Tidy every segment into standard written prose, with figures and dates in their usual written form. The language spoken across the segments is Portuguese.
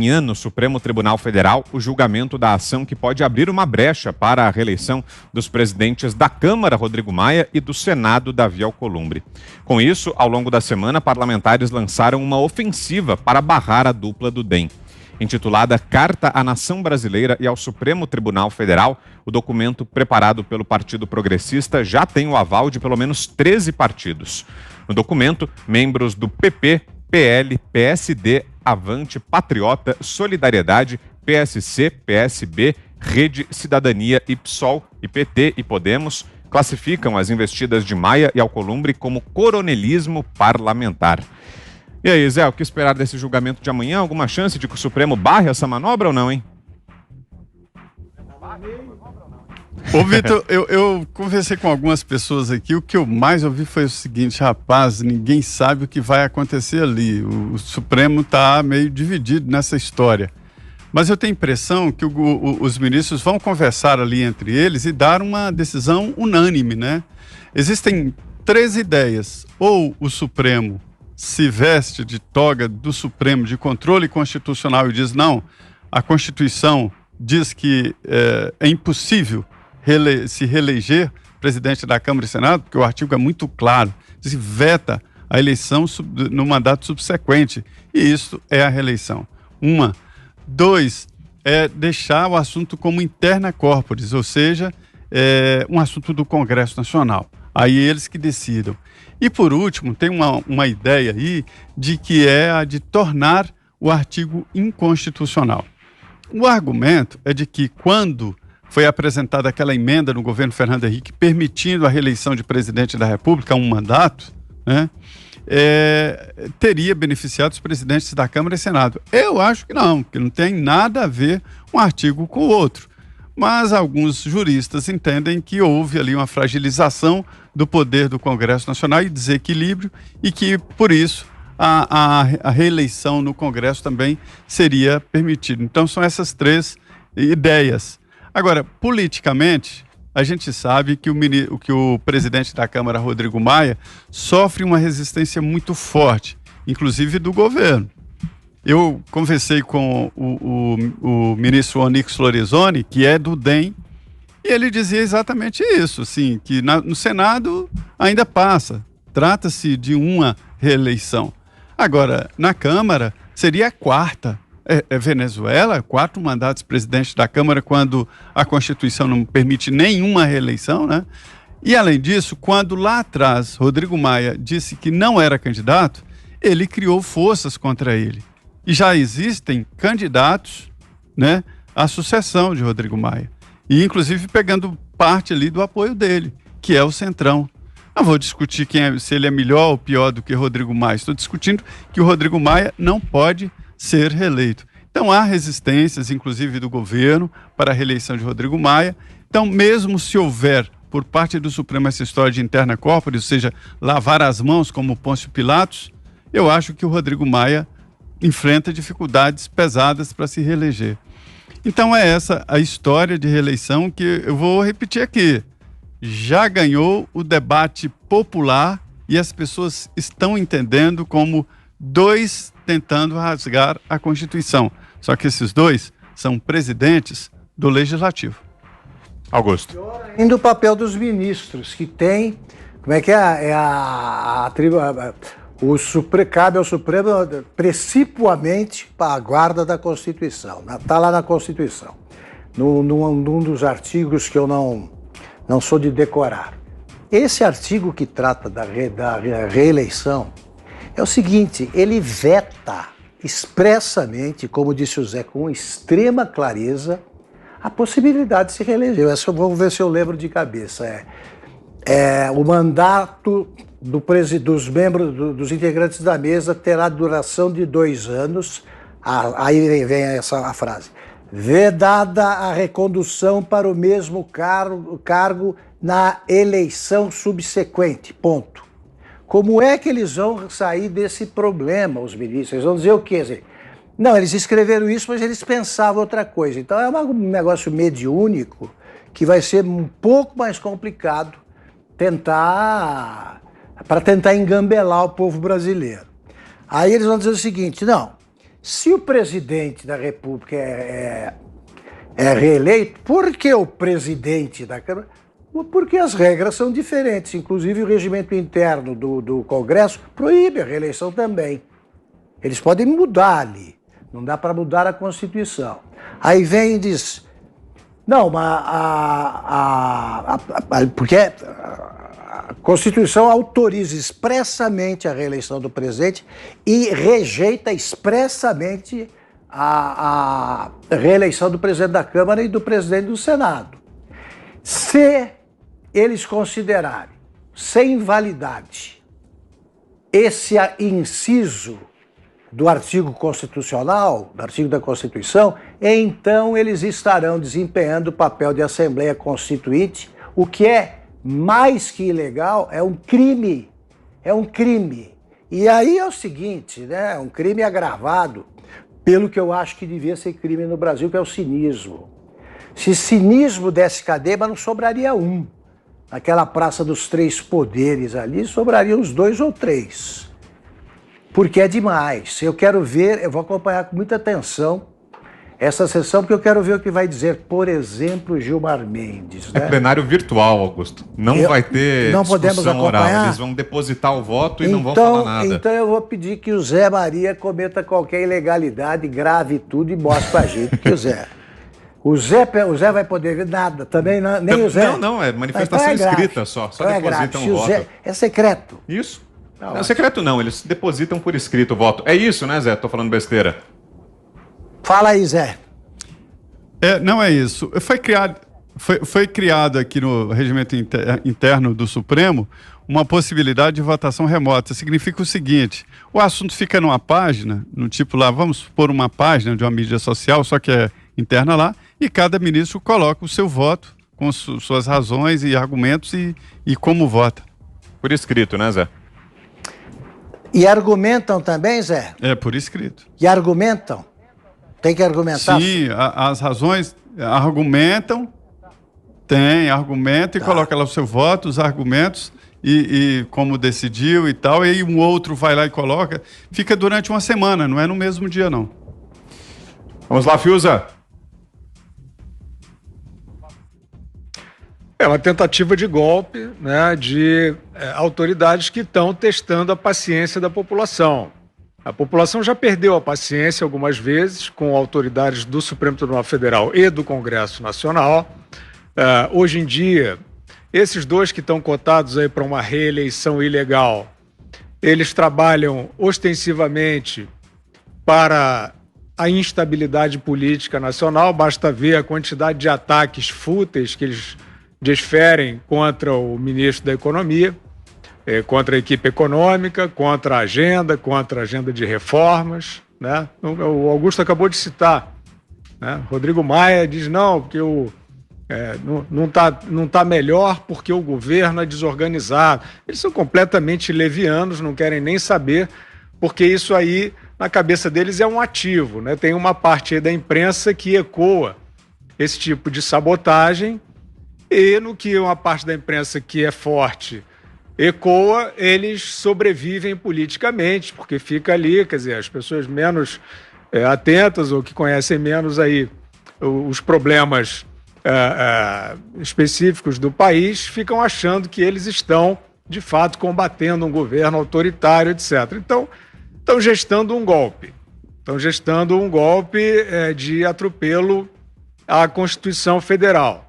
Amanhã, no Supremo Tribunal Federal, o julgamento da ação que pode abrir uma brecha para a reeleição dos presidentes da Câmara, Rodrigo Maia, e do Senado, Davi Alcolumbre. Com isso, ao longo da semana, parlamentares lançaram uma ofensiva para barrar a dupla do DEM. Intitulada Carta à Nação Brasileira e ao Supremo Tribunal Federal, o documento preparado pelo Partido Progressista já tem o aval de pelo menos 13 partidos. No documento, membros do PP, PL, PSD, Avante, Patriota, Solidariedade, PSC, PSB, Rede, Cidadania e PSOL, e PT e Podemos classificam as investidas de Maia e Alcolumbre como coronelismo parlamentar. E aí, Zé, o que esperar desse julgamento de amanhã? Alguma chance de que o Supremo barre essa manobra ou não, hein? Ô, Vitor, eu conversei com algumas pessoas aqui, o que eu mais ouvi foi o seguinte: rapaz, ninguém sabe o que vai acontecer ali, o Supremo está meio dividido nessa história. Mas eu tenho a impressão que os ministros vão conversar ali entre eles e dar uma decisão unânime, né? Existem 3 ideias: ou o Supremo se veste de toga do Supremo de controle constitucional e diz não, a Constituição diz que é impossível se reeleger presidente da Câmara e Senado, porque o artigo é muito claro, diz que veta a eleição no mandato subsequente, e isso é a reeleição. 2, é deixar o assunto como interna corporis, ou seja, um assunto do Congresso Nacional. Aí eles que decidam. E por último, tem uma ideia aí de que é a de tornar o artigo inconstitucional. O argumento é de que quando foi apresentada aquela emenda no governo Fernando Henrique permitindo a reeleição de presidente da República a um mandato, né, teria beneficiado os presidentes da Câmara e Senado. Eu acho que não, porque não tem nada a ver um artigo com o outro. Mas alguns juristas entendem que houve ali uma fragilização do poder do Congresso Nacional e desequilíbrio, e que, por isso, a reeleição no Congresso também seria permitida. Então, são essas 3 ideias. Agora, politicamente, a gente sabe que o presidente da Câmara, Rodrigo Maia, sofre uma resistência muito forte, inclusive do governo. Eu conversei com o ministro Onyx Lorenzoni, que é do DEM, e ele dizia exatamente isso, assim, que no Senado ainda passa, trata-se de uma reeleição. Agora, na Câmara, seria a 4ª. Venezuela, 4 mandatos presidente da Câmara, quando a Constituição não permite nenhuma reeleição, né? E, além disso, quando lá atrás Rodrigo Maia disse que não era candidato, ele criou forças contra ele. E já existem candidatos, né, à sucessão de Rodrigo Maia. E, inclusive, pegando parte ali do apoio dele, que é o Centrão. Não vou discutir se ele é melhor ou pior do que Rodrigo Maia. Estou discutindo que o Rodrigo Maia não pode ser reeleito. Então, há resistências, inclusive do governo, para a reeleição de Rodrigo Maia. Então, mesmo se houver, por parte do Supremo, essa história de interna corporis, ou seja, lavar as mãos como Pôncio Pilatos, eu acho que o Rodrigo Maia enfrenta dificuldades pesadas para se reeleger. Então é essa a história de reeleição que eu vou repetir aqui. Já ganhou o debate popular e as pessoas estão entendendo como 2 tentando rasgar a Constituição. Só que esses 2 são presidentes do Legislativo. Augusto. Ainda o papel dos ministros, que tem, como é que cabe ao Supremo precipuamente para a guarda da Constituição. Está lá na Constituição, num dos artigos que eu não sou de decorar. Esse artigo que trata da reeleição é o seguinte: ele veta expressamente, como disse o Zé, com extrema clareza, a possibilidade de se reeleger. Essa eu vou ver se eu lembro de cabeça. O mandato dos membros, dos integrantes da mesa terá duração de 2 anos. Aí vem a frase: vedada a recondução para o mesmo cargo na eleição subsequente. Ponto. Como é que eles vão sair desse problema, os ministros? Eles vão dizer o quê? Não, eles escreveram isso, mas eles pensavam outra coisa. Então é um negócio mediúnico que vai ser um pouco mais complicado para tentar engambelar o povo brasileiro. Aí eles vão dizer o seguinte: não, Se o presidente da República é reeleito, por que o presidente da Câmara? Porque as regras são diferentes. Inclusive, o regimento interno do Congresso proíbe a reeleição também. Eles podem mudar ali. Não dá para mudar a Constituição. Aí vem e diz... Não, mas porque a Constituição autoriza expressamente a reeleição do presidente e rejeita expressamente a reeleição do presidente da Câmara e do presidente do Senado. Se eles considerarem sem validade esse inciso do artigo constitucional, do artigo da Constituição, então eles estarão desempenhando o papel de Assembleia Constituinte, o que é mais que ilegal, é um crime. É um crime. E aí é o seguinte, né? Um crime agravado pelo que eu acho que devia ser crime no Brasil, que é o cinismo. Se cinismo desse cadeia, mas não sobraria um. Naquela Praça dos Três Poderes ali, sobrariam uns 2 ou 3. Porque é demais. Eu quero ver, eu vou acompanhar com muita atenção essa sessão, porque eu quero ver o que vai dizer, por exemplo, Gilmar Mendes. Né? É plenário virtual, Augusto. Não vai ter não discussão podemos acompanhar? oral. Eles vão depositar o voto e não vão falar nada. Então eu vou pedir que o Zé Maria cometa qualquer ilegalidade, grave tudo e mostre pra gente que o Zé vai poder ver nada, também não, nem o Zé. Não, é manifestação escrita só depositam o voto. Zé, é secreto. Isso. Não é secreto não, eles depositam por escrito o voto. É isso, né, Zé? Tô falando besteira. Fala aí, Zé. Não é isso. Foi criado aqui no regimento interno do Supremo uma possibilidade de votação remota. Significa o seguinte, o assunto fica numa página, no tipo lá, vamos pôr uma página de uma mídia social, só que é interna lá, e cada ministro coloca o seu voto com suas razões e argumentos e como vota. Por escrito, né, Zé? E argumentam também, Zé? É, por escrito. E argumentam? Tem que argumentar? Sim, as razões argumentam e coloca lá o seu voto, os argumentos e como decidiu e tal, e aí um outro vai lá e coloca. Fica durante uma semana, não é no mesmo dia, não. Vamos lá, Fiuza. É uma tentativa de golpe, né, de autoridades que estão testando a paciência da população. A população já perdeu a paciência algumas vezes com autoridades do Supremo Tribunal Federal e do Congresso Nacional. Hoje em dia, esses dois que estão cotados aí para uma reeleição ilegal, eles trabalham ostensivamente para a instabilidade política nacional. Basta ver a quantidade de ataques fúteis que eles desferem contra o ministro da Economia, contra a equipe econômica, contra a agenda de reformas, né? O Augusto acabou de citar, né? Rodrigo Maia diz não, porque não tá melhor porque o governo é desorganizado. Eles são completamente levianos, não querem nem saber, porque isso aí, na cabeça deles, é um ativo, né? Tem uma parte aí da imprensa que ecoa esse tipo de sabotagem, e no que uma parte da imprensa que é forte ecoa, eles sobrevivem politicamente, porque fica ali, quer dizer, as pessoas menos atentas ou que conhecem menos aí os problemas específicos do país ficam achando que eles estão, de fato, combatendo um governo autoritário, etc. Então, estão gestando um golpe. De atropelo à Constituição Federal.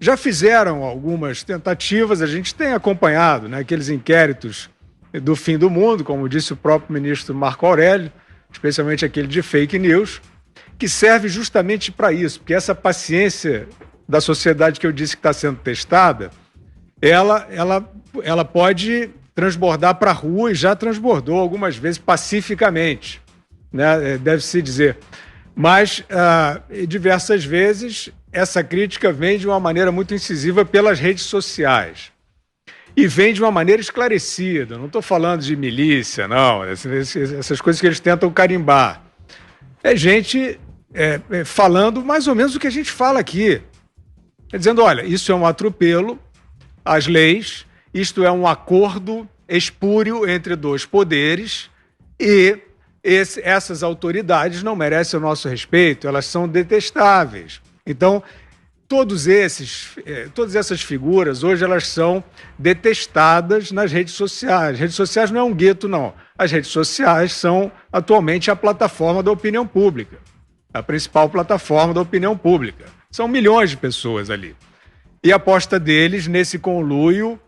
Já fizeram algumas tentativas, a gente tem acompanhado, né, aqueles inquéritos do fim do mundo, como disse o próprio ministro Marco Aurélio, especialmente aquele de fake news, que serve justamente para isso, porque essa paciência da sociedade que eu disse que está sendo testada, ela pode transbordar para a rua e já transbordou algumas vezes pacificamente, né, deve-se dizer. Mas, diversas vezes, essa crítica vem de uma maneira muito incisiva pelas redes sociais. E vem de uma maneira esclarecida. Não estou falando de milícia, não. Essas coisas que eles tentam carimbar. É gente falando mais ou menos o que a gente fala aqui. Dizendo, olha, isso é um atropelo às leis, isto é um acordo espúrio entre dois poderes e essas autoridades não merecem o nosso respeito, elas são detestáveis. Então, todas essas figuras, hoje, elas são detestadas nas redes sociais. As redes sociais não é um gueto, não. As redes sociais são, atualmente, a plataforma da opinião pública, a principal plataforma da opinião pública. São milhões de pessoas ali. E a aposta deles nesse conluio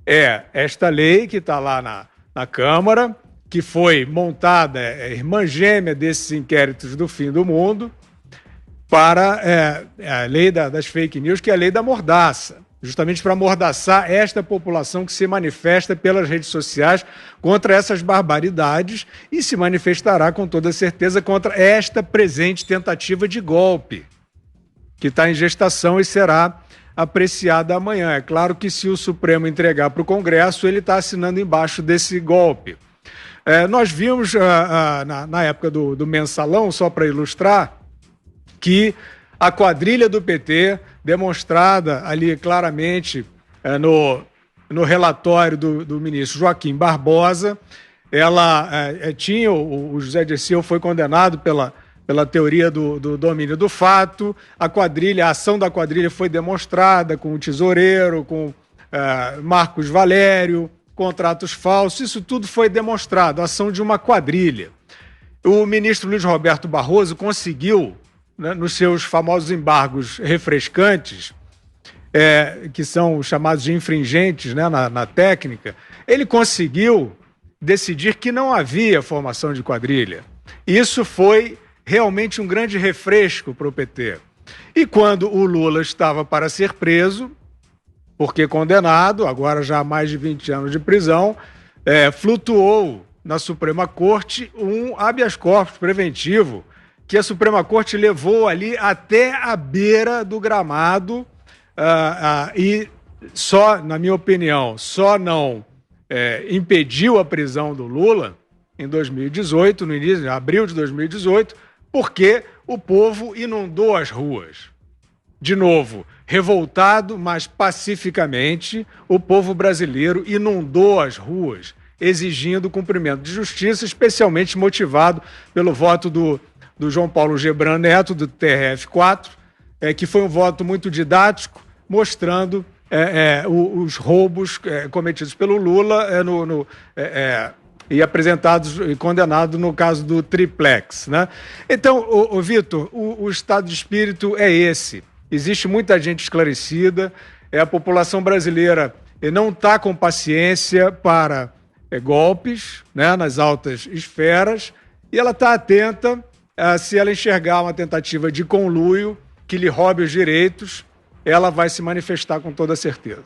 é esta lei que está lá na Câmara, que foi montada, irmã gêmea desses inquéritos do fim do mundo, para a lei das fake news, que é a lei da mordaça, justamente para amordaçar esta população que se manifesta pelas redes sociais contra essas barbaridades e se manifestará com toda certeza contra esta presente tentativa de golpe, que está em gestação e será apreciada amanhã. É claro que se o Supremo entregar para o Congresso, ele está assinando embaixo desse golpe. Nós vimos na época do mensalão, só para ilustrar, que a quadrilha do PT, demonstrada ali claramente no relatório do ministro Joaquim Barbosa, ela tinha, o José Dirceu foi condenado pela teoria do domínio do fato, a ação da quadrilha foi demonstrada com o tesoureiro, com Marcos Valério, contratos falsos, isso tudo foi demonstrado, a ação de uma quadrilha. O ministro Luiz Roberto Barroso conseguiu, né, nos seus famosos embargos refrescantes, que são chamados de infringentes, né, na técnica, ele conseguiu decidir que não havia formação de quadrilha. Isso foi realmente um grande refresco para o PT. E quando o Lula estava para ser preso, porque condenado, agora já há mais de 20 anos de prisão, flutuou na Suprema Corte um habeas corpus preventivo que a Suprema Corte levou ali até a beira do gramado e só, na minha opinião, só não impediu a prisão do Lula em 2018, no início, em abril de 2018, porque o povo inundou as ruas. De novo, revoltado, mas pacificamente, o povo brasileiro inundou as ruas, exigindo o cumprimento de justiça, especialmente motivado pelo voto do João Paulo Gebran Neto, do TRF4, que foi um voto muito didático, mostrando os roubos cometidos pelo Lula e apresentados e condenados no caso do triplex, né? Então, Vitor, o estado de espírito é esse. Existe muita gente esclarecida, a população brasileira não está com paciência para golpes, né, nas altas esferas, e ela está atenta, se ela enxergar uma tentativa de conluio que lhe roube os direitos, ela vai se manifestar com toda certeza.